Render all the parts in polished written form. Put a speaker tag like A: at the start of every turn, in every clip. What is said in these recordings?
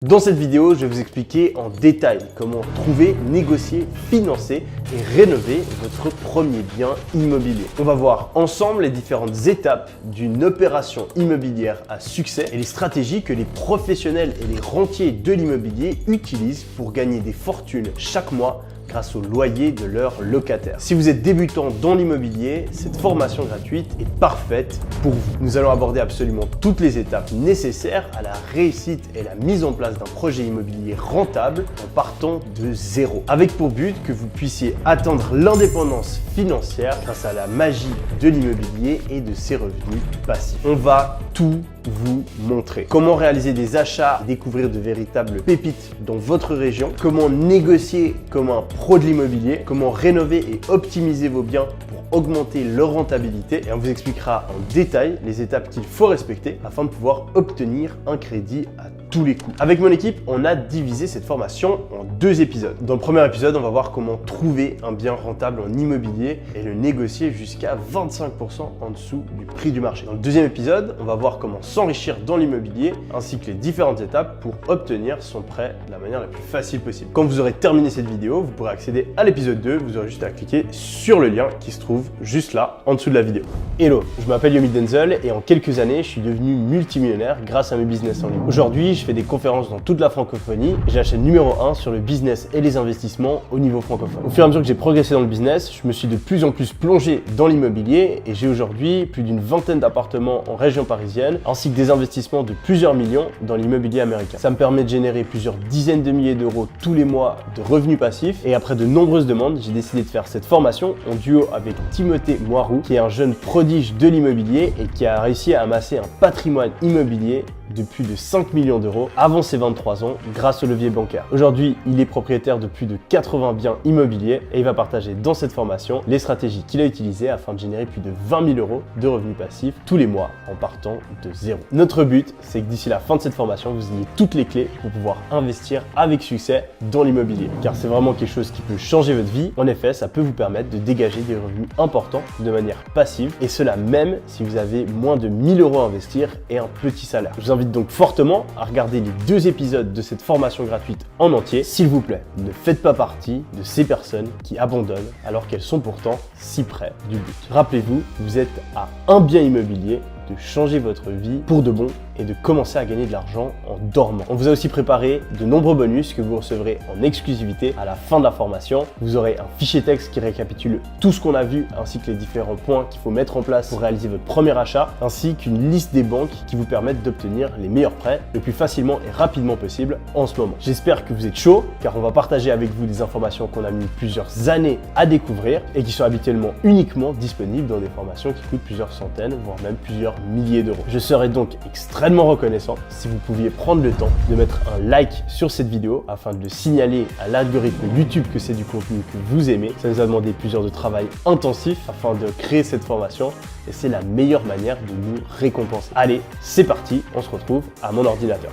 A: Dans cette vidéo, je vais vous expliquer en détail comment trouver, négocier, financer et rénover votre premier bien immobilier. On va voir ensemble les différentes étapes d'une opération immobilière à succès et les stratégies que les professionnels et les rentiers de l'immobilier utilisent pour gagner des fortunes chaque mois grâce au loyer de leurs locataires. Si vous êtes débutant dans l'immobilier, cette formation gratuite est parfaite pour vous. Nous allons aborder absolument toutes les étapes nécessaires à la réussite et la mise en place d'un projet immobilier rentable en partant de zéro. Avec pour but que vous puissiez atteindre l'indépendance financière grâce à la magie de l'immobilier et de ses revenus passifs. On va tout vous montrer. Comment réaliser des achats, découvrir de véritables pépites dans votre région, comment négocier comme un pro de l'immobilier, comment rénover et optimiser vos biens pour augmenter leur rentabilité, et on vous expliquera en détail les étapes qu'il faut respecter afin de pouvoir obtenir un crédit à tous les coups. Avec mon équipe, on a divisé cette formation en 2 épisodes. Dans le premier épisode, on va voir comment trouver un bien rentable en immobilier et le négocier jusqu'à 25% en dessous du prix du marché. Dans le deuxième épisode, on va voir comment s'enrichir dans l'immobilier ainsi que les différentes étapes pour obtenir son prêt de la manière la plus facile possible. Quand vous aurez terminé cette vidéo, vous pourrez accéder à l'épisode 2. Vous aurez juste à cliquer sur le lien qui se trouve juste là, en dessous de la vidéo. Hello, je m'appelle Yomi Denzel et en quelques années, je suis devenu multimillionnaire grâce à mes business en ligne. Aujourd'hui, je fais des conférences dans toute la francophonie et j'ai la chaîne numéro 1 sur le business et les investissements au niveau francophone. Au fur et à mesure que j'ai progressé dans le business, je me suis de plus en plus plongé dans l'immobilier et j'ai aujourd'hui plus d'une vingtaine d'appartements en région parisienne ainsi que des investissements de plusieurs millions dans l'immobilier américain. Ça me permet de générer plusieurs dizaines de milliers d'euros tous les mois de revenus passifs et après de nombreuses demandes, j'ai décidé de faire cette formation en duo avec Timothée Moirou qui est un jeune prodige de l'immobilier et qui a réussi à amasser un patrimoine immobilier de plus de 5 millions d'euros avant ses 23 ans grâce au levier bancaire. Aujourd'hui, il est propriétaire de plus de 80 biens immobiliers et il va partager dans cette formation les stratégies qu'il a utilisées afin de générer plus de 20 000 euros de revenus passifs tous les mois en partant de zéro. Notre but, c'est que d'ici la fin de cette formation, vous ayez toutes les clés pour pouvoir investir avec succès dans l'immobilier. Car c'est vraiment quelque chose qui peut changer votre vie. En effet, ça peut vous permettre de dégager des revenus importants de manière passive et cela même si vous avez moins de 1 000 euros à investir et un petit salaire. Je vous invite donc fortement à regarder les 2 épisodes de cette formation gratuite en entier. S'il vous plaît, ne faites pas partie de ces personnes qui abandonnent alors qu'elles sont pourtant si près du but. Rappelez-vous, vous êtes à un bien immobilier de changer votre vie pour de bon et de commencer à gagner de l'argent en dormant. On vous a aussi préparé de nombreux bonus que vous recevrez en exclusivité à la fin de la formation. Vous aurez un fichier texte qui récapitule tout ce qu'on a vu ainsi que les différents points qu'il faut mettre en place pour réaliser votre premier achat ainsi qu'une liste des banques qui vous permettent d'obtenir les meilleurs prêts le plus facilement et rapidement possible en ce moment. J'espère que vous êtes chaud car on va partager avec vous des informations qu'on a mis plusieurs années à découvrir et qui sont habituellement uniquement disponibles dans des formations qui coûtent plusieurs centaines voire même plusieurs milliers d'euros. Je serais donc extrêmement reconnaissant si vous pouviez prendre le temps de mettre un like sur cette vidéo afin de le signaler à l'algorithme YouTube que c'est du contenu que vous aimez. Ça nous a demandé plusieurs heures de travail intensif afin de créer cette formation et c'est la meilleure manière de nous récompenser. Allez, c'est parti, on se retrouve à mon ordinateur.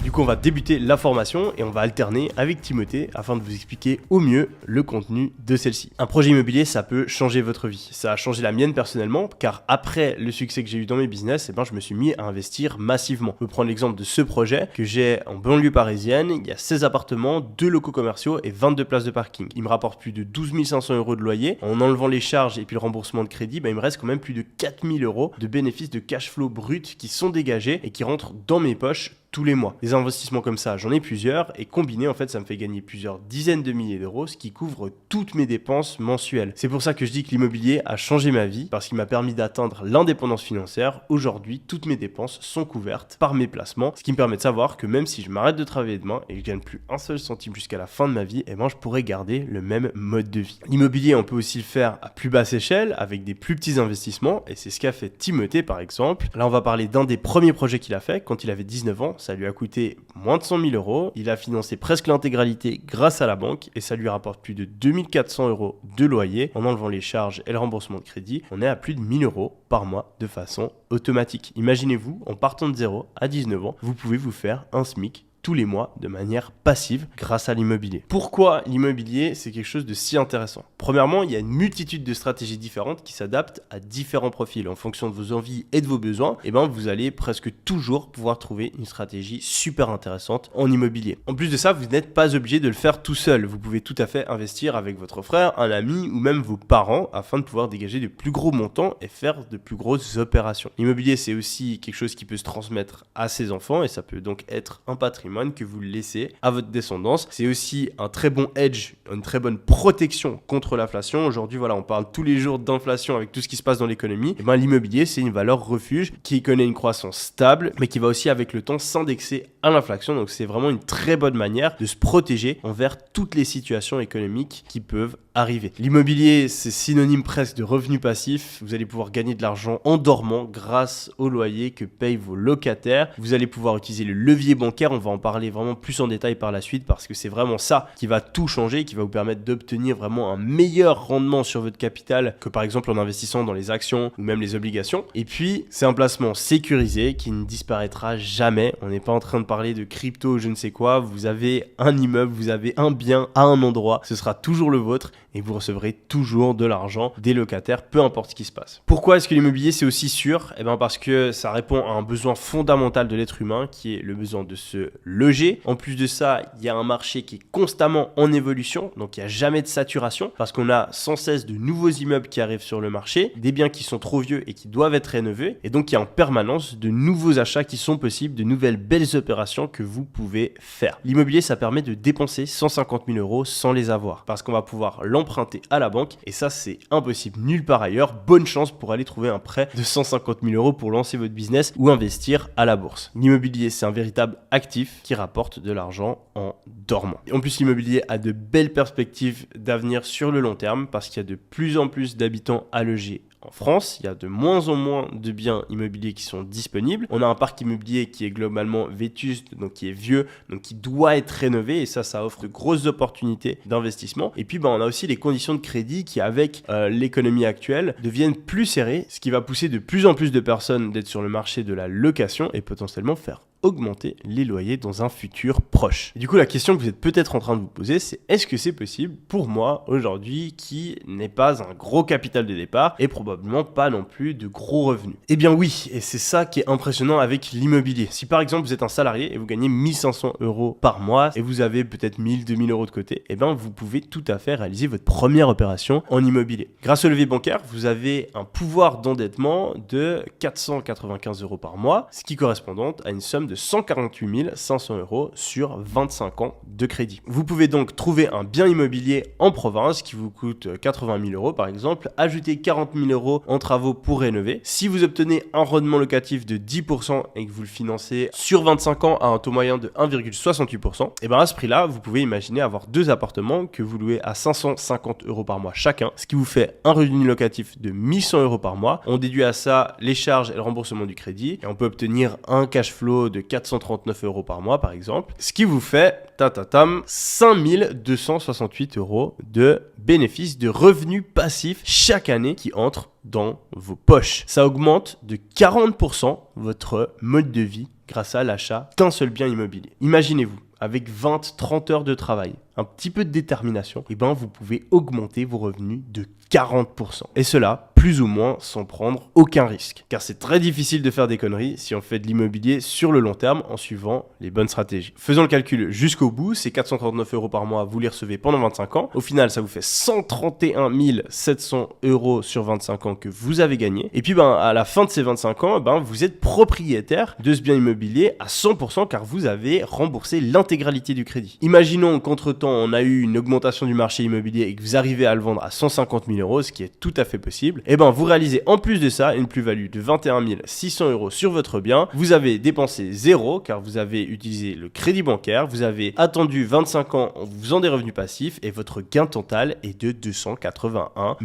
A: Du coup, on va débuter la formation et on va alterner avec Timothée afin de vous expliquer au mieux le contenu de celle-ci. Un projet immobilier, ça peut changer votre vie. Ça a changé la mienne personnellement car après le succès que j'ai eu dans mes business, je me suis mis à investir massivement. Je peux prendre l'exemple de ce projet que j'ai en banlieue parisienne. Il y a 16 appartements, 2 locaux commerciaux et 22 places de parking. Il me rapporte plus de 12 500 euros de loyer. En enlevant les charges et puis le remboursement de crédit, il me reste quand même plus de 4 000 euros de bénéfices de cash flow brut qui sont dégagés et qui rentrent dans mes poches tous les mois. Des investissements comme ça, j'en ai plusieurs et combiné, en fait, ça me fait gagner plusieurs dizaines de milliers d'euros, ce qui couvre toutes mes dépenses mensuelles. C'est pour ça que je dis que l'immobilier a changé ma vie parce qu'il m'a permis d'atteindre l'indépendance financière. Aujourd'hui, toutes mes dépenses sont couvertes par mes placements, ce qui me permet de savoir que même si je m'arrête de travailler demain et que je gagne plus un seul centime jusqu'à la fin de ma vie, je pourrais garder le même mode de vie. L'immobilier, on peut aussi le faire à plus basse échelle avec des plus petits investissements et c'est ce qu'a fait Timothée par exemple. Là, on va parler d'un des premiers projets qu'il a fait quand il avait 19 ans. Ça lui a coûté moins de 100 000 euros. Il a financé presque l'intégralité grâce à la banque et ça lui rapporte plus de 2 400 euros de loyer. En enlevant les charges et le remboursement de crédit, on est à plus de 1 000 euros par mois de façon automatique. Imaginez-vous, en partant de zéro à 19 ans, vous pouvez vous faire un SMIC tous les mois de manière passive grâce à l'immobilier. Pourquoi l'immobilier, c'est quelque chose de si intéressant? Premièrement, il y a une multitude de stratégies différentes qui s'adaptent à différents profils. En fonction de vos envies et de vos besoins, vous allez presque toujours pouvoir trouver une stratégie super intéressante en immobilier. En plus de ça, vous n'êtes pas obligé de le faire tout seul. Vous pouvez tout à fait investir avec votre frère, un ami ou même vos parents afin de pouvoir dégager de plus gros montants et faire de plus grosses opérations. L'immobilier, c'est aussi quelque chose qui peut se transmettre à ses enfants et ça peut donc être un patrimoine que vous laissez à votre descendance. C'est aussi un très bon hedge, une très bonne protection contre l'inflation. Aujourd'hui, on parle tous les jours d'inflation avec tout ce qui se passe dans l'économie. L'immobilier, c'est une valeur refuge qui connaît une croissance stable, mais qui va aussi avec le temps s'indexer à l'inflation. Donc, c'est vraiment une très bonne manière de se protéger envers toutes les situations économiques qui peuvent arriver. L'immobilier, c'est synonyme presque de revenu passif. Vous allez pouvoir gagner de l'argent en dormant grâce au loyer que payent vos locataires. Vous allez pouvoir utiliser le levier bancaire. On va en parler vraiment plus en détail par la suite parce que c'est vraiment ça qui va tout changer, qui va vous permettre d'obtenir vraiment un meilleur rendement sur votre capital que par exemple en investissant dans les actions ou même les obligations. Et puis, c'est un placement sécurisé qui ne disparaîtra jamais. On n'est pas en train de parler de crypto, je ne sais quoi. Vous avez un immeuble, vous avez un bien à un endroit. Ce sera toujours le vôtre et vous recevrez toujours de l'argent des locataires, peu importe ce qui se passe. Pourquoi est-ce que l'immobilier c'est aussi sûr? Parce que ça répond à un besoin fondamental de l'être humain qui est le besoin de se loger. En plus de ça, il y a un marché qui est constamment en évolution, donc il n'y a jamais de saturation parce qu'on a sans cesse de nouveaux immeubles qui arrivent sur le marché, des biens qui sont trop vieux et qui doivent être rénovés et donc il y a en permanence de nouveaux achats qui sont possibles, de nouvelles belles opérations que vous pouvez faire. L'immobilier, ça permet de dépenser 150 000 € sans les avoir parce qu'on va pouvoir l'emprunter à la banque et ça c'est impossible nulle part ailleurs. Bonne chance pour aller trouver un prêt de 150 000 € pour lancer votre business ou investir à la bourse. L'immobilier, c'est un véritable actif qui rapporte de l'argent en dormant. Et en plus, l'immobilier a de belles perspectives d'avenir sur le long terme parce qu'il y a de plus en plus d'habitants à loger en France, il y a de moins en moins de biens immobiliers qui sont disponibles. On a un parc immobilier qui est globalement vétuste, donc qui est vieux, donc qui doit être rénové et ça offre de grosses opportunités d'investissement. Et puis, on a aussi les conditions de crédit qui, avec l'économie actuelle, deviennent plus serrées, ce qui va pousser de plus en plus de personnes d'être sur le marché de la location et potentiellement faire augmenter les loyers dans un futur proche. Et du coup, la question que vous êtes peut-être en train de vous poser, c'est est-ce que c'est possible pour moi aujourd'hui qui n'ai pas un gros capital de départ et probablement pas non plus de gros revenus? Eh bien oui, et c'est ça qui est impressionnant avec l'immobilier. Si par exemple vous êtes un salarié et vous gagnez 1500 € par mois et vous avez peut-être 1000, 2000 € de côté, vous pouvez tout à fait réaliser votre première opération en immobilier. Grâce au levier bancaire, vous avez un pouvoir d'endettement de 495 € par mois, ce qui correspond à une somme de 148 500 € sur 25 ans de crédit. Vous pouvez donc trouver un bien immobilier en province qui vous coûte 80 000 € par exemple, ajouter 40 000 € en travaux pour rénover. Si vous obtenez un rendement locatif de 10% et que vous le financez sur 25 ans à un taux moyen de 1,68%, à ce prix-là, vous pouvez imaginer avoir deux appartements que vous louez à 550 € par mois chacun, ce qui vous fait un revenu locatif de 1100 € par mois. On déduit à ça les charges et le remboursement du crédit et on peut obtenir un cash flow de 439 € par mois par exemple, ce qui vous fait 5268 € de bénéfices de revenus passifs chaque année qui entrent dans vos poches. Ça augmente de 40% votre mode de vie grâce à l'achat d'un seul bien immobilier. Imaginez-vous, avec 20-30 heures de travail, un petit peu de détermination, vous pouvez augmenter vos revenus de 40%. Et cela, plus ou moins, sans prendre aucun risque. Car c'est très difficile de faire des conneries si on fait de l'immobilier sur le long terme en suivant les bonnes stratégies. Faisons le calcul jusqu'au bout, c'est 439 € par mois, vous les recevez pendant 25 ans. Au final, ça vous fait 131 700 € sur 25 ans que vous avez gagné. Et puis, à la fin de ces 25 ans, vous êtes propriétaire de ce bien immobilier à 100% car vous avez remboursé l'intégralité du crédit. Imaginons qu'entre-temps, on a eu une augmentation du marché immobilier et que vous arrivez à le vendre à 150 000 €, ce qui est tout à fait possible. Vous réalisez en plus de ça une plus-value de 21 600 € sur votre bien. Vous avez dépensé zéro car vous avez utilisé le crédit bancaire. Vous avez attendu 25 ans en vous faisant des revenus passifs et votre gain total est de 281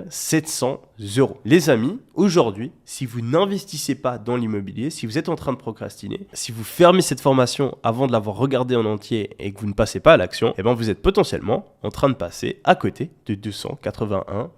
A: 700 €. Les amis, aujourd'hui, si vous n'investissez pas dans l'immobilier, si vous êtes en train de procrastiner, si vous fermez cette formation avant de l'avoir regardée en entier et que vous ne passez pas à l'action, vous êtes potentiellement en train de passer à côté de 281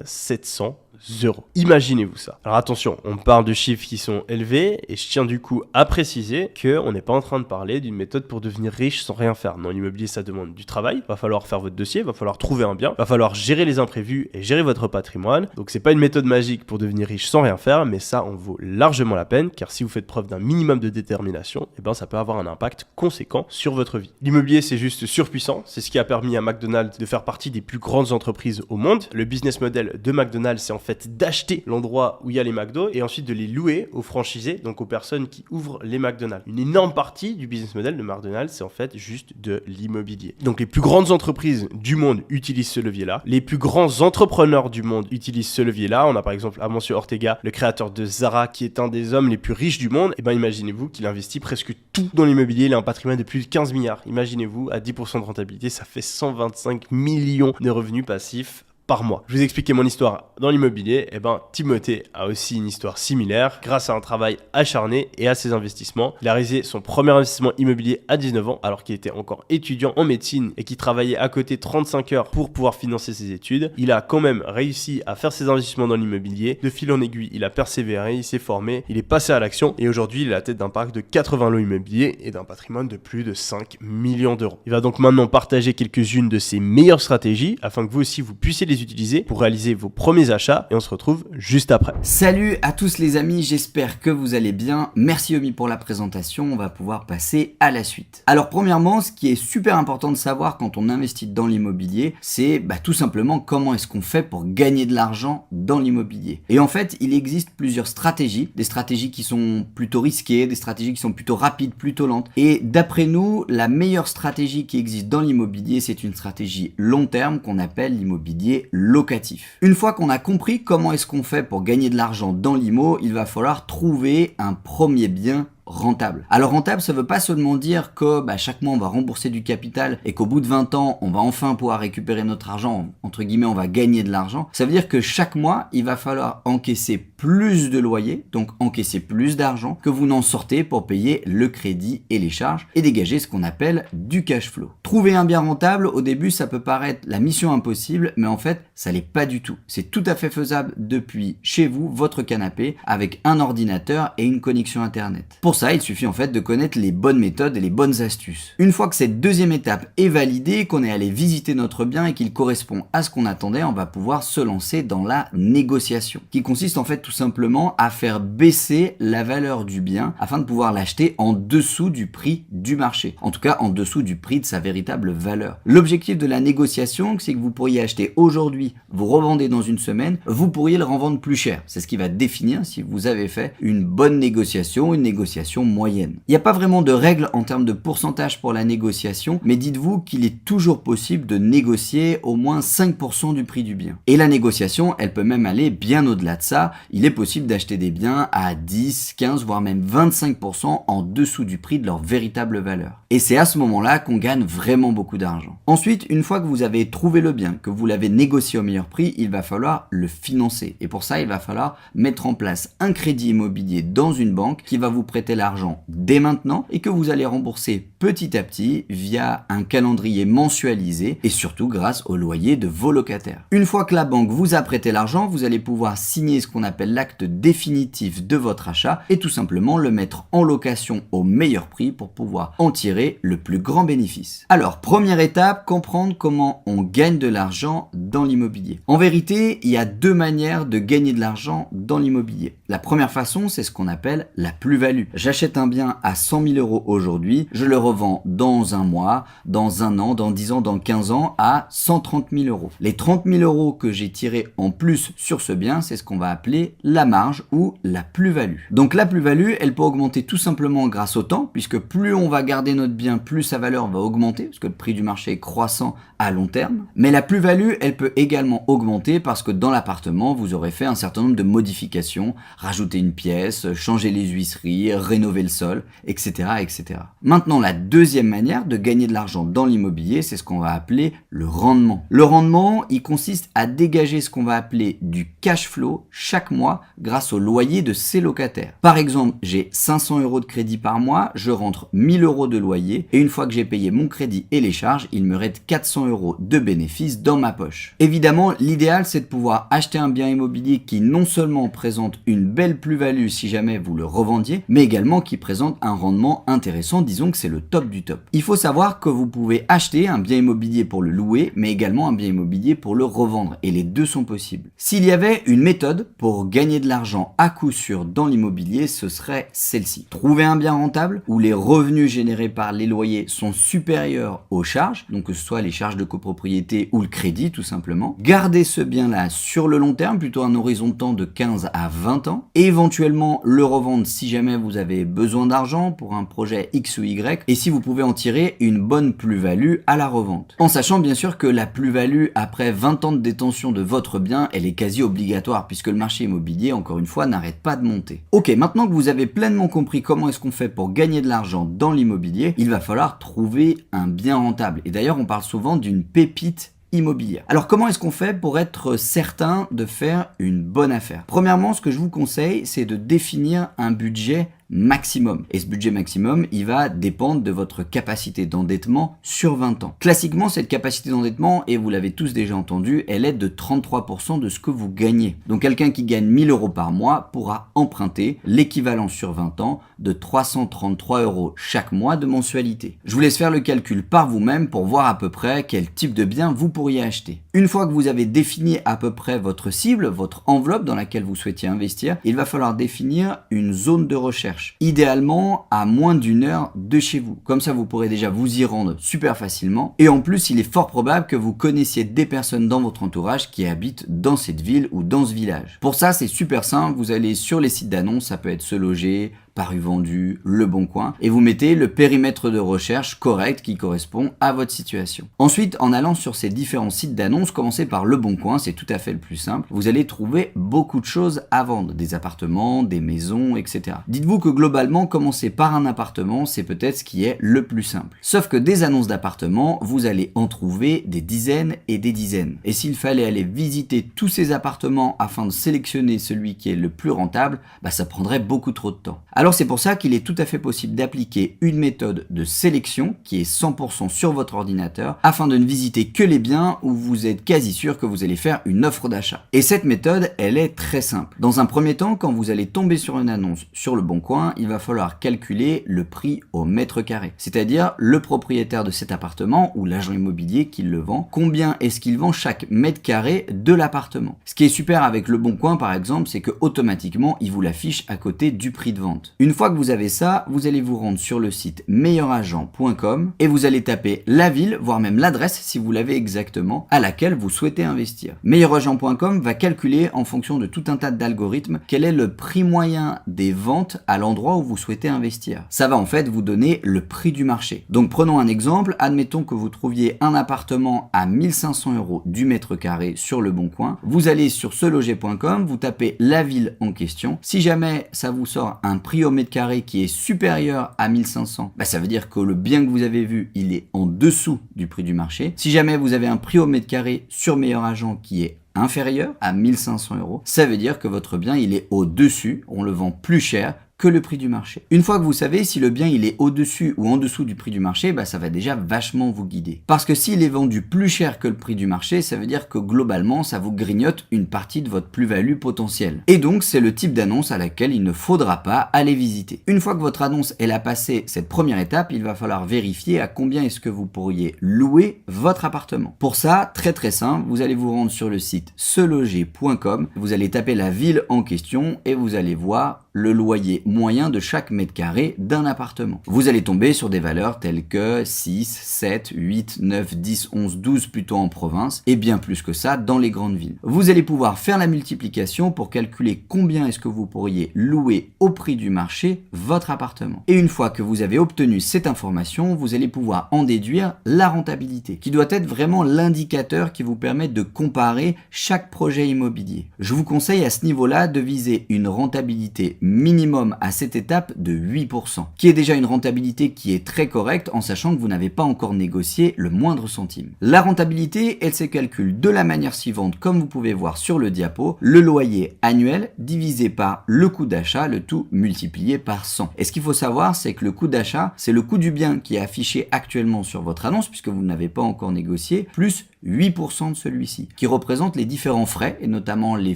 A: 700 euros. Imaginez-vous ça. Alors attention, on parle de chiffres qui sont élevés et je tiens du coup à préciser qu'on n'est pas en train de parler d'une méthode pour devenir riche sans rien faire. Dans l'immobilier, ça demande du travail, va falloir faire votre dossier, va falloir trouver un bien, va falloir gérer les imprévus et gérer votre patrimoine. Donc c'est pas une méthode magique pour devenir riche sans rien faire, mais ça en vaut largement la peine car si vous faites preuve d'un minimum de détermination, ça peut avoir un impact conséquent sur votre vie. L'immobilier, c'est juste surpuissant, c'est ce qui a permis à McDonald's de faire partie des plus grandes entreprises au monde. Le business model de McDonald's, c'est en fait d'acheter l'endroit où il y a les McDo et ensuite de les louer aux franchisés, donc aux personnes qui ouvrent les McDonald's. Une énorme partie du business model de McDonald's, c'est en fait juste de l'immobilier. Donc les plus grandes entreprises du monde utilisent ce levier-là. Les plus grands entrepreneurs du monde utilisent ce levier-là. On a par exemple Amancio Ortega, le créateur de Zara, qui est un des hommes les plus riches du monde. Et imaginez-vous qu'il investit presque tout dans l'immobilier. Il a un patrimoine de plus de 15 milliards. Imaginez-vous, à 10% de rentabilité, ça fait 125 millions de revenus passifs par mois. Je vous ai expliqué mon histoire dans l'immobilier. Timothée a aussi une histoire similaire. Grâce à un travail acharné et à ses investissements, il a réalisé son premier investissement immobilier à 19 ans alors qu'il était encore étudiant en médecine et qu'il travaillait à côté 35 heures pour pouvoir financer ses études. Il a quand même réussi à faire ses investissements dans l'immobilier. De fil en aiguille, il a persévéré, il s'est formé, il est passé à l'action et aujourd'hui, il est à la tête d'un parc de 80 lots immobiliers et d'un patrimoine de plus de 5 millions d'euros. Il va donc maintenant partager quelques-unes de ses meilleures stratégies afin que vous aussi, vous puissiez les utiliser pour réaliser vos premiers achats et on se retrouve juste après.
B: Salut à tous les amis, j'espère que vous allez bien. Merci Omi pour la présentation, on va pouvoir passer à la suite. Alors premièrement, ce qui est super important de savoir quand on investit dans l'immobilier, c'est tout simplement comment est-ce qu'on fait pour gagner de l'argent dans l'immobilier. Et en fait, il existe plusieurs stratégies, des stratégies qui sont plutôt risquées, des stratégies qui sont plutôt rapides, plutôt lentes. Et d'après nous, la meilleure stratégie qui existe dans l'immobilier, c'est une stratégie long terme qu'on appelle l'immobilier locatif. Une fois qu'on a compris comment est-ce qu'on fait pour gagner de l'argent dans l'IMO, il va falloir trouver un premier bien rentable. Alors rentable, ça veut pas seulement dire que chaque mois on va rembourser du capital et qu'au bout de 20 ans on va enfin pouvoir récupérer notre argent, entre guillemets on va gagner de l'argent. Ça veut dire que chaque mois il va falloir encaisser plus de loyer, donc encaisser plus d'argent que vous n'en sortez pour payer le crédit et les charges et dégager ce qu'on appelle du cash flow. Trouver un bien rentable, au début ça peut paraître la mission impossible, mais en fait ça l'est pas du tout. C'est tout à fait faisable depuis chez vous, votre canapé, avec un ordinateur et une connexion internet. Pour ça, il suffit en fait de connaître les bonnes méthodes et les bonnes astuces. Une fois que cette deuxième étape est validée, qu'on est allé visiter notre bien et qu'il correspond à ce qu'on attendait, on va pouvoir se lancer dans la négociation, qui consiste en fait tout simplement à faire baisser la valeur du bien afin de pouvoir l'acheter en dessous du prix du marché. En tout cas, en dessous du prix de sa véritable valeur. L'objectif de la négociation, c'est que vous pourriez acheter aujourd'hui, vous revendez dans une semaine, vous pourriez le revendre plus cher. C'est ce qui va définir si vous avez fait une bonne négociation, une négociation moyenne. Il n'y a pas vraiment de règle en termes de pourcentage pour la négociation, mais dites-vous qu'il est toujours possible de négocier au moins 5% du prix du bien. Et la négociation, elle peut même aller bien au-delà de ça. Il est possible d'acheter des biens à 10, 15, voire même 25% en dessous du prix de leur véritable valeur. Et c'est à ce moment-là qu'on gagne vraiment beaucoup d'argent. Ensuite, une fois que vous avez trouvé le bien, que vous l'avez négocié au meilleur prix, il va falloir le financer. Et pour ça, il va falloir mettre en place un crédit immobilier dans une banque qui va vous prêter l'argent dès maintenant et que vous allez rembourser petit à petit via un calendrier mensualisé et surtout grâce au loyer de vos locataires. Une fois que la banque vous a prêté l'argent, vous allez pouvoir signer ce qu'on appelle l'acte définitif de votre achat et tout simplement le mettre en location au meilleur prix pour pouvoir en tirer le plus grand bénéfice. Alors, première étape, comprendre comment on gagne de l'argent dans l'immobilier. En vérité, il y a deux manières de gagner de l'argent dans l'immobilier. La première façon, c'est ce qu'on appelle la plus-value. J'achète un bien à 100 000 euros aujourd'hui, je le revends dans un mois, dans un an, dans 10 ans, dans 15 ans à 130 000 euros. Les 30 000 euros que j'ai tirés en plus sur ce bien, c'est ce qu'on va appeler la marge ou la plus-value. Donc la plus-value, elle peut augmenter tout simplement grâce au temps, puisque plus on va garder notre bien, plus sa valeur va augmenter, parce que le prix du marché est croissant à long terme. Mais la plus-value, elle peut également augmenter parce que dans l'appartement, vous aurez fait un certain nombre de modifications, rajouter une pièce, changer les huisseries, rénover le sol, etc., etc. Maintenant, la deuxième manière de gagner de l'argent dans l'immobilier, c'est ce qu'on va appeler le rendement. Le rendement, il consiste à dégager ce qu'on va appeler du cash flow chaque mois grâce au loyer de ses locataires. Par exemple, j'ai 500 € de crédit par mois, je rentre 1000 € de loyer et une fois que j'ai payé mon crédit et les charges, il me reste 400 € de bénéfices dans ma poche. Évidemment, l'idéal, c'est de pouvoir acheter un bien immobilier qui non seulement présente une belle plus-value si jamais vous le revendiez, mais également qui présente un rendement intéressant, disons que c'est le top du top. Il faut savoir que vous pouvez acheter un bien immobilier pour le louer, mais également un bien immobilier pour le revendre, et les deux sont possibles. S'il y avait une méthode pour gagner de l'argent à coup sûr dans l'immobilier, ce serait celle-ci. Trouver un bien rentable où les revenus générés par les loyers sont supérieurs aux charges, donc que ce soit les charges de copropriété ou le crédit tout simplement. Garder ce bien-là sur le long terme, plutôt un horizon de temps de 15 à 20 ans, et éventuellement le revendre si jamais vous avez besoin d'argent pour un projet X ou Y, et si vous pouvez en tirer une bonne plus-value à la revente. En sachant bien sûr que la plus-value après 20 ans de détention de votre bien, elle est quasi obligatoire puisque le marché immobilier, encore une fois, n'arrête pas de monter. Ok, maintenant que vous avez pleinement compris comment est-ce qu'on fait pour gagner de l'argent dans l'immobilier, il va falloir trouver un bien rentable. Et d'ailleurs, on parle souvent d'une pépite immobilière. Alors comment est-ce qu'on fait pour être certain de faire une bonne affaire? Premièrement, ce que je vous conseille, c'est de définir un budget maximum. Et ce budget maximum, il va dépendre de votre capacité d'endettement sur 20 ans. Classiquement, cette capacité d'endettement, et vous l'avez tous déjà entendu, elle est de 33% de ce que vous gagnez. Donc quelqu'un qui gagne 1000 € par mois pourra emprunter l'équivalent sur 20 ans de 333 € chaque mois de mensualité. Je vous laisse faire le calcul par vous-même pour voir à peu près quel type de bien vous pourriez acheter. Une fois que vous avez défini à peu près votre cible, votre enveloppe dans laquelle vous souhaitiez investir, il va falloir définir une zone de recherche. Idéalement à moins d'1 heure de chez vous. Comme ça, vous pourrez déjà vous y rendre super facilement. Et en plus, il est fort probable que vous connaissiez des personnes dans votre entourage qui habitent dans cette ville ou dans ce village. Pour ça, c'est super simple. Vous allez sur les sites d'annonces, ça peut être Se Loger, Paru Vendu, Le Bon Coin, et vous mettez le périmètre de recherche correct qui correspond à votre situation. Ensuite, en allant sur ces différents sites d'annonces, commencez par Le Bon Coin, c'est tout à fait le plus simple. Vous allez trouver beaucoup de choses à vendre, des appartements, des maisons, etc. Dites-vous que globalement, commencer par un appartement, c'est peut-être ce qui est le plus simple. Sauf que des annonces d'appartements, vous allez en trouver des dizaines et des dizaines. Et s'il fallait aller visiter tous ces appartements afin de sélectionner celui qui est le plus rentable, ça prendrait beaucoup trop de temps. Alors c'est pour ça qu'il est tout à fait possible d'appliquer une méthode de sélection qui est 100% sur votre ordinateur afin de ne visiter que les biens où vous êtes quasi sûr que vous allez faire une offre d'achat. Et cette méthode, elle est très simple. Dans un premier temps, quand vous allez tomber sur une annonce sur Le Bon Coin, il va falloir calculer le prix au mètre carré. C'est-à-dire le propriétaire de cet appartement ou l'agent immobilier qui le vend, combien est-ce qu'il vend chaque mètre carré de l'appartement. Ce qui est super avec Le Bon Coin par exemple, c'est que automatiquement, il vous l'affiche à côté du prix de vente. Une fois que vous avez ça, vous allez vous rendre sur le site meilleuragent.com et vous allez taper la ville, voire même l'adresse si vous l'avez exactement, à laquelle vous souhaitez investir. Meilleuragent.com va calculer en fonction de tout un tas d'algorithmes quel est le prix moyen des ventes à l'endroit où vous souhaitez investir. Ça va en fait vous donner le prix du marché. Donc prenons un exemple, admettons que vous trouviez un appartement à 1500 € du mètre carré sur Le Bon Coin. Vous allez sur seloger.com, vous tapez la ville en question. Si jamais ça vous sort un prix au mètre carré qui est supérieur à 1500, ça veut dire que le bien que vous avez vu, il est en dessous du prix du marché. Si jamais vous avez un prix au mètre carré sur Meilleur Agent qui est inférieur à 1500 €, ça veut dire que votre bien, il est au-dessus, on le vend plus cher que le prix du marché. Une fois que vous savez si le bien il est au-dessus ou en dessous du prix du marché, ça va déjà vachement vous guider. Parce que s'il est vendu plus cher que le prix du marché, ça veut dire que globalement, ça vous grignote une partie de votre plus-value potentielle. Et donc, c'est le type d'annonce à laquelle il ne faudra pas aller visiter. Une fois que votre annonce elle a passé cette première étape, il va falloir vérifier à combien est-ce que vous pourriez louer votre appartement. Pour ça, très très simple, vous allez vous rendre sur le site seloger.com, vous allez taper la ville en question et vous allez voir le loyer moyen de chaque mètre carré d'un appartement. Vous allez tomber sur des valeurs telles que 6, 7, 8, 9, 10, 11, 12 plutôt en province et bien plus que ça dans les grandes villes. Vous allez pouvoir faire la multiplication pour calculer combien est-ce que vous pourriez louer au prix du marché votre appartement. Et une fois que vous avez obtenu cette information, vous allez pouvoir en déduire la rentabilité, qui doit être vraiment l'indicateur qui vous permet de comparer chaque projet immobilier. Je vous conseille à ce niveau-là de viser une rentabilité minimum à cette étape de 8%, qui est déjà une rentabilité qui est très correcte en sachant que vous n'avez pas encore négocié le moindre centime. La rentabilité, elle se calcule de la manière suivante, comme vous pouvez voir sur le diapo, le loyer annuel divisé par le coût d'achat, le tout multiplié par 100. Et ce qu'il faut savoir, c'est que le coût d'achat, c'est le coût du bien qui est affiché actuellement sur votre annonce, puisque vous n'avez pas encore négocié, plus 8% de celui-ci, qui représente les différents frais, et notamment les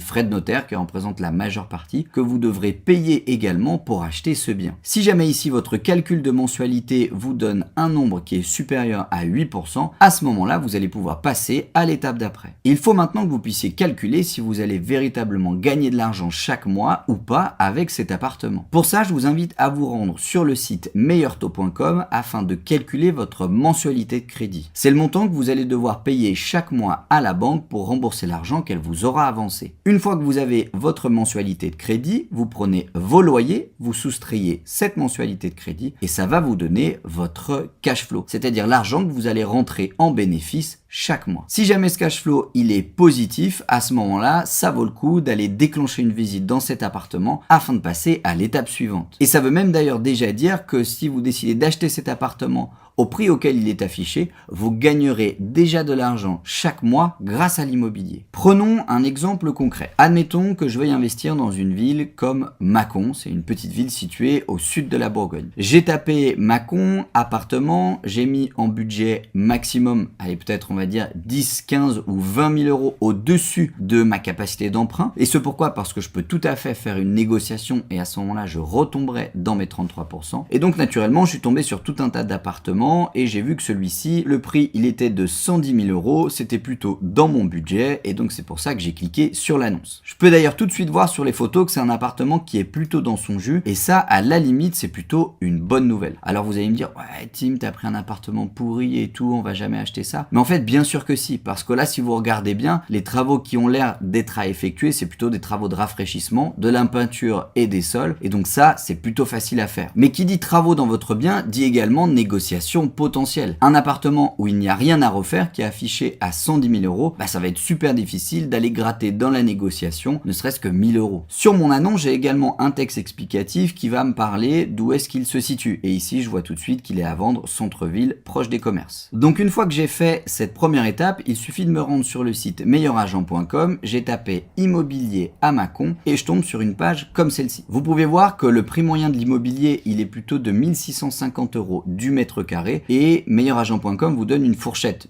B: frais de notaire, qui représentent la majeure partie, que vous devrez payer également pour acheter ce bien. Si jamais ici votre calcul de mensualité vous donne un nombre qui est supérieur à 8%, à ce moment-là, vous allez pouvoir passer à l'étape d'après. Il faut maintenant que vous puissiez calculer si vous allez véritablement gagner de l'argent chaque mois ou pas avec cet appartement. Pour ça, je vous invite à vous rendre sur le site meilleurtaux.com afin de calculer votre mensualité de crédit. C'est le montant que vous allez devoir payer chaque mois à la banque pour rembourser l'argent qu'elle vous aura avancé. Une fois que vous avez votre mensualité de crédit, vous prenez vos loyers, vous soustrayez cette mensualité de crédit et ça va vous donner votre cash flow, c'est-à-dire l'argent que vous allez rentrer en bénéfice chaque mois. Si jamais ce cash flow il est positif, à ce moment-là, ça vaut le coup d'aller déclencher une visite dans cet appartement afin de passer à l'étape suivante. Et ça veut même d'ailleurs déjà dire que si vous décidez d'acheter cet appartement au prix auquel il est affiché, vous gagnerez déjà de l'argent chaque mois grâce à l'immobilier. Prenons un exemple concret. Admettons que je veuille investir dans une ville comme Mâcon, c'est une petite ville située au sud de la Bourgogne. J'ai tapé Mâcon, appartement, j'ai mis en budget maximum, allez peut-être on va dire 10, 15 ou 20 000 euros au-dessus de ma capacité d'emprunt. Et ce pourquoi? Parce que je peux tout à fait faire une négociation et à ce moment-là, je retomberai dans mes 33%. Et donc naturellement, je suis tombé sur tout un tas d'appartements et j'ai vu que celui-ci, le prix, il était de 110 000 euros, c'était plutôt dans mon budget et donc c'est pour ça que j'ai cliqué sur l'annonce. Je peux d'ailleurs tout de suite voir sur les photos que c'est un appartement qui est plutôt dans son jus et ça, à la limite, c'est plutôt une bonne nouvelle. Alors vous allez me dire, ouais Tim, t'as pris un appartement pourri et tout, on va jamais acheter ça. Mais en fait, bien sûr que si, parce que là, si vous regardez bien, les travaux qui ont l'air d'être à effectuer, c'est plutôt des travaux de rafraîchissement, de la peinture et des sols et donc ça, c'est plutôt facile à faire. Mais qui dit travaux dans votre bien, dit également négociation potentielle. Un appartement où il n'y a rien à refaire qui est affiché à 110 000 euros, ça va être super difficile d'aller gratter dans la négociation, ne serait-ce que 1000 euros. Sur mon annonce, j'ai également un texte explicatif qui va me parler d'où est-ce qu'il se situe. Et ici, je vois tout de suite qu'il est à vendre centre-ville, proche des commerces. Donc une fois que j'ai fait cette première étape, il suffit de me rendre sur le site meilleuragent.com, j'ai tapé immobilier à Mâcon et je tombe sur une page comme celle-ci. Vous pouvez voir que le prix moyen de l'immobilier, il est plutôt de 1650 euros du mètre carré et meilleuragent.com vous donne une fourchette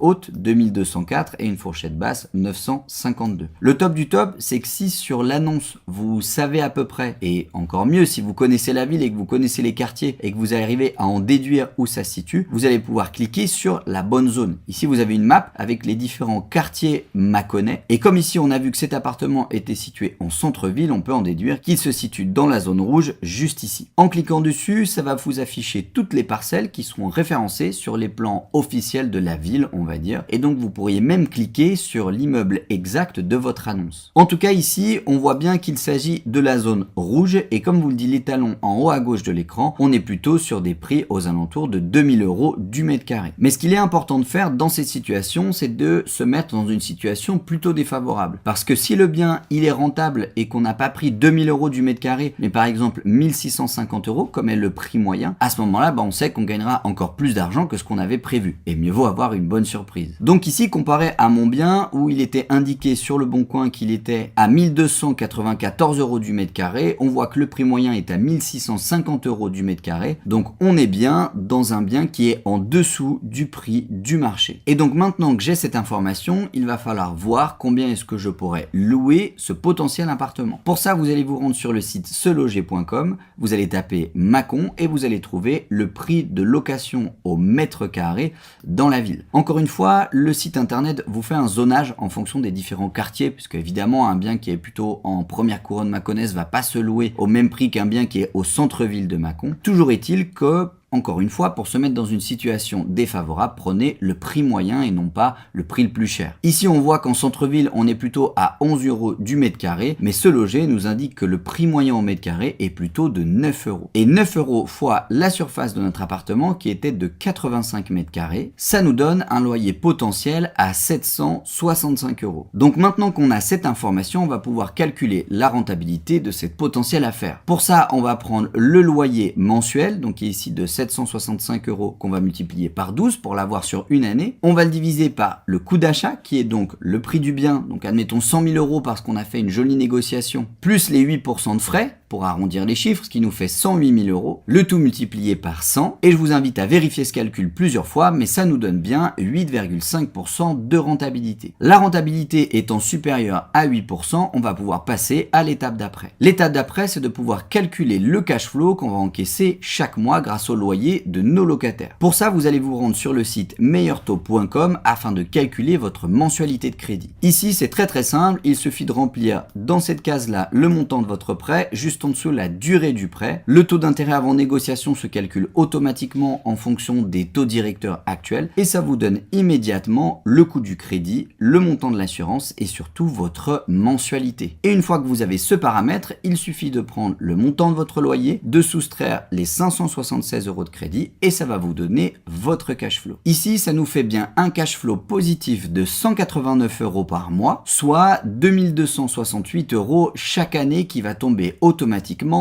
B: haute 2204 et une fourchette basse 952. Le top du top, c'est que si sur l'annonce vous savez à peu près, et encore mieux si vous connaissez la ville et que vous connaissez les quartiers et que vous arrivez à en déduire où ça se situe, vous allez pouvoir cliquer sur la bonne zone. Ici vous avez une map avec les différents quartiers mâconnais et comme ici on a vu que cet appartement était situé en centre-ville, on peut en déduire qu'il se situe dans la zone rouge juste ici. En cliquant dessus, ça va vous afficher toutes les parcelles qui seront référencés sur les plans officiels de la ville, on va dire, et donc vous pourriez même cliquer sur l'immeuble exact de votre annonce. En tout cas ici, on voit bien qu'il s'agit de la zone rouge et comme vous le dit l'étalon en haut à gauche de l'écran, on est plutôt sur des prix aux alentours de 2000 euros du mètre carré. Mais ce qu'il est important de faire dans cette situation, c'est de se mettre dans une situation plutôt défavorable. Parce que si le bien il est rentable et qu'on n'a pas pris 2000 euros du mètre carré, mais par exemple 1650 euros comme est le prix moyen, à ce moment-là, on sait qu'on gagnera encore plus d'argent que ce qu'on avait prévu. Et mieux vaut avoir une bonne surprise. Donc ici, comparé à mon bien où il était indiqué sur le Bon Coin qu'il était à 1294 euros du mètre carré, on voit que le prix moyen est à 1650 euros du mètre carré. Donc on est bien dans un bien qui est en dessous du prix du marché. marché. Et donc maintenant que j'ai cette information, il va falloir voir combien est-ce que je pourrais louer ce potentiel appartement. Pour ça, vous allez vous rendre sur le site seloger.com, vous allez taper Mâcon et vous allez trouver le prix de location au mètre carré dans la ville. Encore une fois, le site internet vous fait un zonage en fonction des différents quartiers, puisque évidemment un bien qui est plutôt en première couronne mâconnaise va pas se louer au même prix qu'un bien qui est au centre-ville de Mâcon. Toujours est-il que, encore une fois, pour se mettre dans une situation défavorable, prenez le prix moyen et non pas le prix le plus cher. Ici, on voit qu'en centre-ville, on est plutôt à 11 € du mètre carré, mais Se Loger nous indique que le prix moyen au mètre carré est plutôt de 9 €. Et 9 € fois la surface de notre appartement, qui était de 85 mètres carrés, ça nous donne un loyer potentiel à 765 €. Donc maintenant qu'on a cette information, on va pouvoir calculer la rentabilité de cette potentielle affaire. Pour ça, on va prendre le loyer mensuel, donc qui est ici de 765 € qu'on va multiplier par 12 pour l'avoir sur une année. On va le diviser par le coût d'achat, qui est donc le prix du bien, donc admettons 100 000 € parce qu'on a fait une jolie négociation, plus les 8% de frais, pour arrondir les chiffres, ce qui nous fait 108 000 €, le tout multiplié par 100, et je vous invite à vérifier ce calcul plusieurs fois, mais ça nous donne bien 8,5% de rentabilité. La rentabilité étant supérieure à 8%, on va pouvoir passer à l'étape d'après. L'étape d'après, c'est de pouvoir calculer le cash flow qu'on va encaisser chaque mois grâce au loyer de nos locataires. Pour ça, vous allez vous rendre sur le site meilleurtaux.com afin de calculer votre mensualité de crédit. Ici, c'est très simple, il suffit de remplir dans cette case-là le montant de votre prêt, juste en dessous la durée du prêt. Le taux d'intérêt avant négociation se calcule automatiquement en fonction des taux directeurs actuels et ça vous donne immédiatement le coût du crédit, le montant de l'assurance et surtout votre mensualité. Et une fois que vous avez ce paramètre, il suffit de prendre le montant de votre loyer, de soustraire les 576 € de crédit et ça va vous donner votre cash flow. Ici, ça nous fait bien un cash flow positif de 189 € par mois, soit 2268 € chaque année qui va tomber automatiquement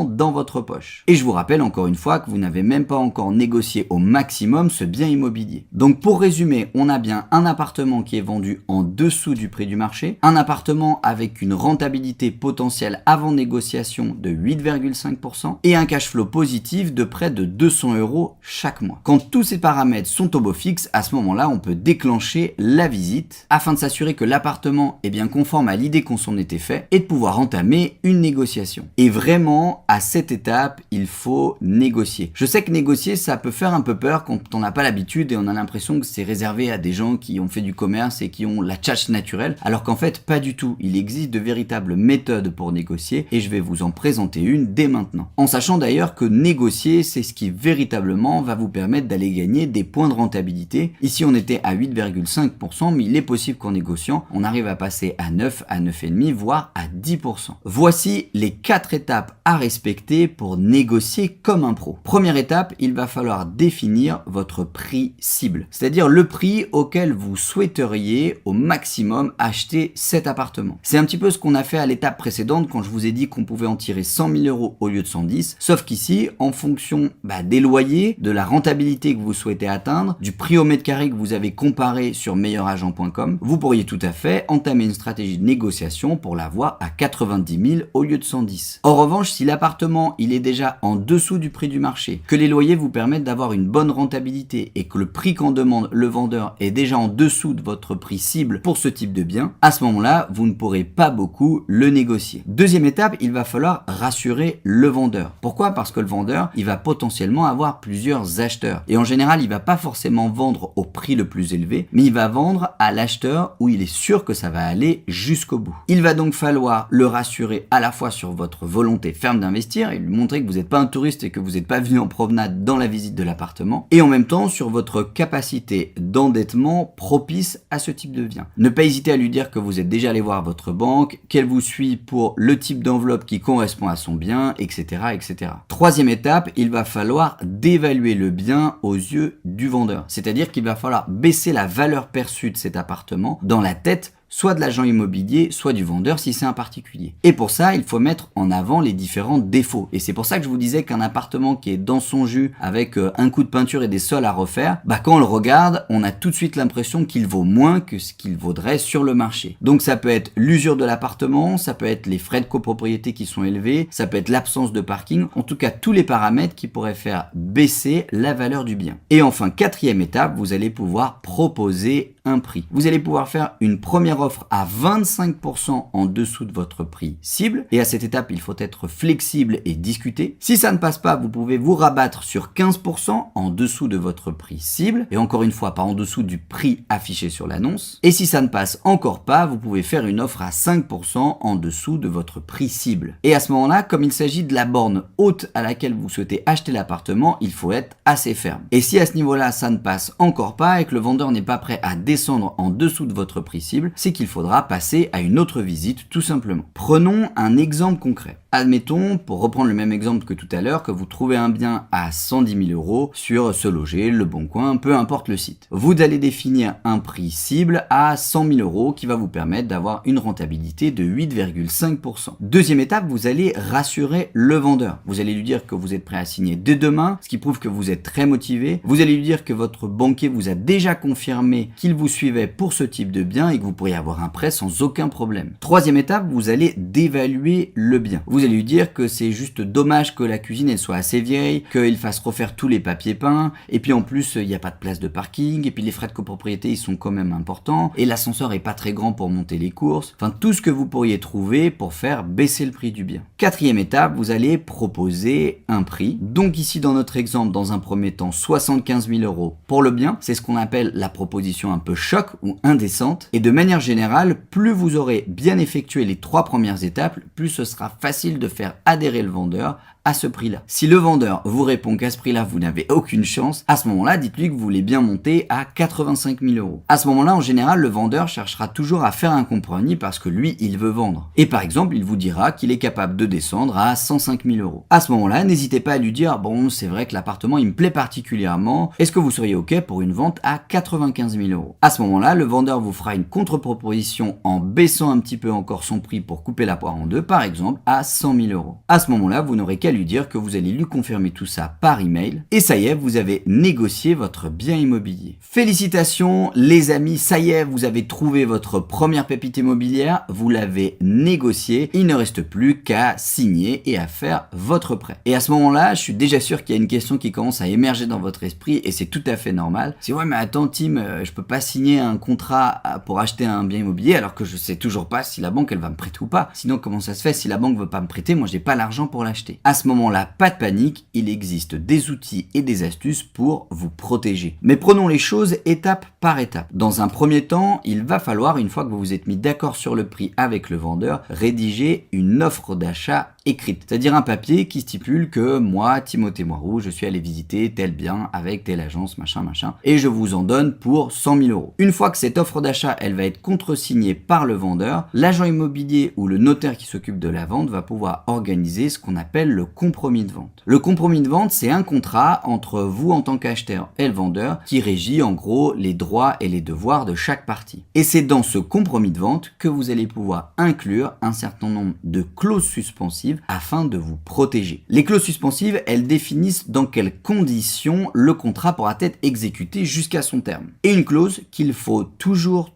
B: dans votre poche. Et je vous rappelle encore une fois que vous n'avez même pas encore négocié au maximum ce bien immobilier. Donc pour résumer, on a bien un appartement qui est vendu en dessous du prix du marché, un appartement avec une rentabilité potentielle avant négociation de 8,5% et un cash flow positif de près de 200 € chaque mois. Quand tous ces paramètres sont au beau fixe, à ce moment-là, on peut déclencher la visite afin de s'assurer que l'appartement est bien conforme à l'idée qu'on s'en était fait et de pouvoir entamer une négociation. Et vraiment, à cette étape, il faut négocier. Je sais que négocier, ça peut faire un peu peur quand on n'a pas l'habitude et on a l'impression que c'est réservé à des gens qui ont fait du commerce et qui ont la tchatche naturelle, alors qu'en fait, pas du tout. Il existe de véritables méthodes pour négocier et je vais vous en présenter une dès maintenant. En sachant d'ailleurs que négocier, c'est ce qui véritablement va vous permettre d'aller gagner des points de rentabilité. Ici, on était à 8,5%, mais il est possible qu'en négociant, on arrive à passer à 9, à 9,5, voire à 10%. Voici les 4 étapes à respecter pour négocier comme un pro. Première étape, il va falloir définir votre prix cible, c'est-à-dire le prix auquel vous souhaiteriez au maximum acheter cet appartement. C'est un petit peu ce qu'on a fait à l'étape précédente quand je vous ai dit qu'on pouvait en tirer 100 000 € au lieu de 110, sauf qu'ici, en fonction des loyers, de la rentabilité que vous souhaitez atteindre, du prix au mètre carré que vous avez comparé sur meilleuragent.com, vous pourriez tout à fait entamer une stratégie de négociation pour l'avoir à 90 000 au lieu de 110. En revanche, si l'appartement il est déjà en dessous du prix du marché, que les loyers vous permettent d'avoir une bonne rentabilité et que le prix qu'en demande le vendeur est déjà en dessous de votre prix cible pour ce type de bien, à ce moment-là, vous ne pourrez pas beaucoup le négocier. Deuxième étape, il va falloir rassurer le vendeur. Pourquoi ? Parce que le vendeur, il va potentiellement avoir plusieurs acheteurs. Et en général, il va pas forcément vendre au prix le plus élevé, mais il va vendre à l'acheteur où il est sûr que ça va aller jusqu'au bout. Il va donc falloir le rassurer à la fois sur votre volonté ferme d'investir et lui montrer que vous n'êtes pas un touriste et que vous n'êtes pas venu en promenade dans la visite de l'appartement, et en même temps sur votre capacité d'endettement propice à ce type de bien. Ne pas hésiter à lui dire que vous êtes déjà allé voir votre banque, qu'elle vous suit pour le type d'enveloppe qui correspond à son bien, etc., etc. Troisième étape, il va falloir d'évaluer le bien aux yeux du vendeur. C'est-à-dire qu'il va falloir baisser la valeur perçue de cet appartement dans la tête soit de l'agent immobilier, soit du vendeur si c'est un particulier. Et pour ça, il faut mettre en avant les différents défauts. Et c'est pour ça que je vous disais qu'un appartement qui est dans son jus avec un coup de peinture et des sols à refaire, quand on le regarde, on a tout de suite l'impression qu'il vaut moins que ce qu'il vaudrait sur le marché. Donc ça peut être l'usure de l'appartement, ça peut être les frais de copropriété qui sont élevés, ça peut être l'absence de parking, en tout cas tous les paramètres qui pourraient faire baisser la valeur du bien. Et enfin, quatrième étape, vous allez pouvoir proposer un prix. Vous allez pouvoir faire une première offre à 25% en dessous de votre prix cible. Et à cette étape, il faut être flexible et discuter. Si ça ne passe pas, vous pouvez vous rabattre sur 15% en dessous de votre prix cible. Et encore une fois, pas en dessous du prix affiché sur l'annonce. Et si ça ne passe encore pas, vous pouvez faire une offre à 5% en dessous de votre prix cible. Et à ce moment-là, comme il s'agit de la borne haute à laquelle vous souhaitez acheter l'appartement, il faut être assez ferme. Et si à ce niveau-là, ça ne passe encore pas et que le vendeur n'est pas prêt à descendre en dessous de votre prix cible, c'est qu'il faudra passer à une autre visite tout simplement. Prenons un exemple concret. Admettons, pour reprendre le même exemple que tout à l'heure, que vous trouvez un bien à 110 000 € sur Se Loger, Le Bon Coin, peu importe le site. Vous allez définir un prix cible à 100 000 € qui va vous permettre d'avoir une rentabilité de 8,5%. Deuxième étape, vous allez rassurer le vendeur. Vous allez lui dire que vous êtes prêt à signer dès demain, ce qui prouve que vous êtes très motivé. Vous allez lui dire que votre banquier vous a déjà confirmé qu'il vous suivait pour ce type de bien et que vous pourriez avoir un prêt sans aucun problème. Troisième étape, vous allez dévaluer le bien. Vous allez lui dire que c'est juste dommage que la cuisine elle soit assez vieille, qu'il fasse refaire tous les papiers peints, et puis en plus il n'y a pas de place de parking, et puis les frais de copropriété ils sont quand même importants, et l'ascenseur est pas très grand pour monter les courses, enfin tout ce que vous pourriez trouver pour faire baisser le prix du bien. Quatrième étape, vous allez proposer un prix. Donc ici dans notre exemple, dans un premier temps, 75 000 € pour le bien, c'est ce qu'on appelle la proposition un peu choc ou indécente, et de manière générale, plus vous aurez bien effectué les 3 premières étapes, plus ce sera facile de faire adhérer le vendeur à ce prix-là. Si le vendeur vous répond qu'à ce prix-là, vous n'avez aucune chance, à ce moment-là, dites-lui que vous voulez bien monter à 85 000 €. À ce moment-là, en général, le vendeur cherchera toujours à faire un compromis parce que lui, il veut vendre. Et par exemple, il vous dira qu'il est capable de descendre à 105 000 €. À ce moment-là, n'hésitez pas à lui dire « Bon, c'est vrai que l'appartement, il me plaît particulièrement. Est-ce que vous seriez OK pour une vente à 95 000 €? À ce moment-là, le vendeur vous fera une contre-proposition en baissant un petit peu encore son prix pour couper la poire en deux, par exemple, à 100 000 €. À ce moment-là, vous n'aurez qu'à lui dire que vous allez lui confirmer tout ça par email et ça y est, vous avez négocié votre bien immobilier. Félicitations les amis, ça y est, vous avez trouvé votre première pépite immobilière, vous l'avez négocié, il ne reste plus qu'à signer et à faire votre prêt. Et à ce moment-là, je suis déjà sûr qu'il y a une question qui commence à émerger dans votre esprit et c'est tout à fait normal. C'est ouais mais attends Tim, je peux pas signer un contrat pour acheter un bien immobilier alors que je sais toujours pas si la banque elle va me prêter ou pas. Sinon comment ça se fait si la banque veut pas me prêter, moi j'ai pas l'argent pour l'acheter. À ce moment-là, pas de panique, il existe des outils et des astuces pour vous protéger. Mais prenons les choses étape par étape. Dans un premier temps, il va falloir, une fois que vous vous êtes mis d'accord sur le prix avec le vendeur, rédiger une offre d'achat écrite. C'est-à-dire un papier qui stipule que moi, Timothée Moirou, je suis allé visiter tel bien avec telle agence, machin, et je vous en donne pour 100 000 €. Une fois que cette offre d'achat, elle va être contresignée par le vendeur, l'agent immobilier ou le notaire qui s'occupe de la vente va pouvoir organiser ce qu'on appelle le compromis de vente. Le compromis de vente, c'est un contrat entre vous en tant qu'acheteur et le vendeur qui régit en gros les droits et les devoirs de chaque partie. Et c'est dans ce compromis de vente que vous allez pouvoir inclure un certain nombre de clauses suspensives afin de vous protéger. Les clauses suspensives, elles définissent dans quelles conditions le contrat pourra être exécuté jusqu'à son terme. Et une clause qu'il faut toujours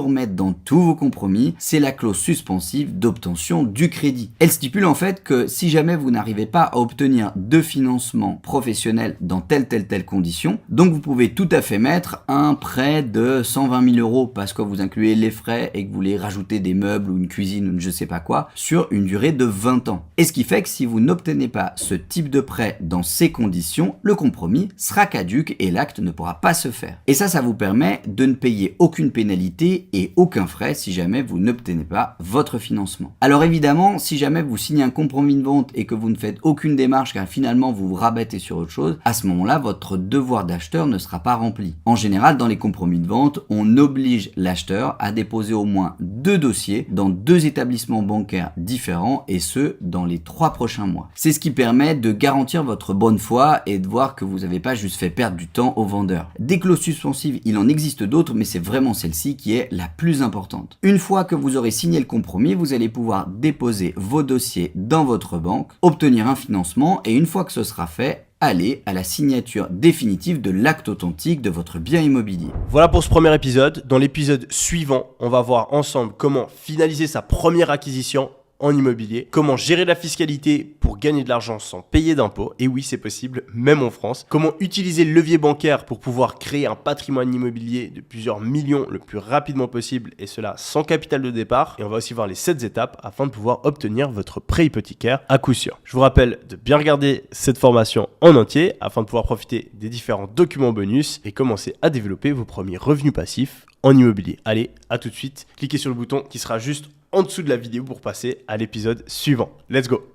B: mettre dans tous vos compromis, c'est la clause suspensive d'obtention du crédit. Elle stipule en fait que si jamais vous n'arrivez pas à obtenir de financement professionnel dans telle condition, donc vous pouvez tout à fait mettre un prêt de 120 000 € parce que vous incluez les frais et que vous voulez rajouter des meubles ou une cuisine ou je sais pas quoi sur une durée de 20 ans. Et ce qui fait que si vous n'obtenez pas ce type de prêt dans ces conditions, le compromis sera caduc et l'acte ne pourra pas se faire. Et ça vous permet de ne payer aucune pénalité et aucun frais si jamais vous n'obtenez pas votre financement. Alors évidemment, si jamais vous signez un compromis de vente et que vous ne faites aucune démarche car finalement vous vous rabattez sur autre chose, à ce moment-là, votre devoir d'acheteur ne sera pas rempli. En général, dans les compromis de vente, on oblige l'acheteur à déposer au moins 2 dossiers dans 2 établissements bancaires différents et ce, dans les 3 prochains mois. C'est ce qui permet de garantir votre bonne foi et de voir que vous n'avez pas juste fait perdre du temps aux vendeurs. Des clauses suspensives, il en existe d'autres, mais c'est vraiment celle-ci qui est la plus importante. Une fois que vous aurez signé le compromis, vous allez pouvoir déposer vos dossiers dans votre banque, obtenir un financement et une fois que ce sera fait, aller à la signature définitive de l'acte authentique de votre bien immobilier.
A: Voilà pour ce premier épisode. Dans l'épisode suivant, on va voir ensemble comment finaliser sa première acquisition en immobilier, comment gérer la fiscalité pour gagner de l'argent sans payer d'impôts, et oui c'est possible, même en France, comment utiliser le levier bancaire pour pouvoir créer un patrimoine immobilier de plusieurs millions le plus rapidement possible, et cela sans capital de départ, et on va aussi voir les 7 étapes afin de pouvoir obtenir votre prêt hypothécaire à coup sûr. Je vous rappelle de bien regarder cette formation en entier afin de pouvoir profiter des différents documents bonus et commencer à développer vos premiers revenus passifs en immobilier. Allez, à tout de suite, cliquez sur le bouton qui sera juste en dessous de la vidéo pour passer à l'épisode suivant. Let's go!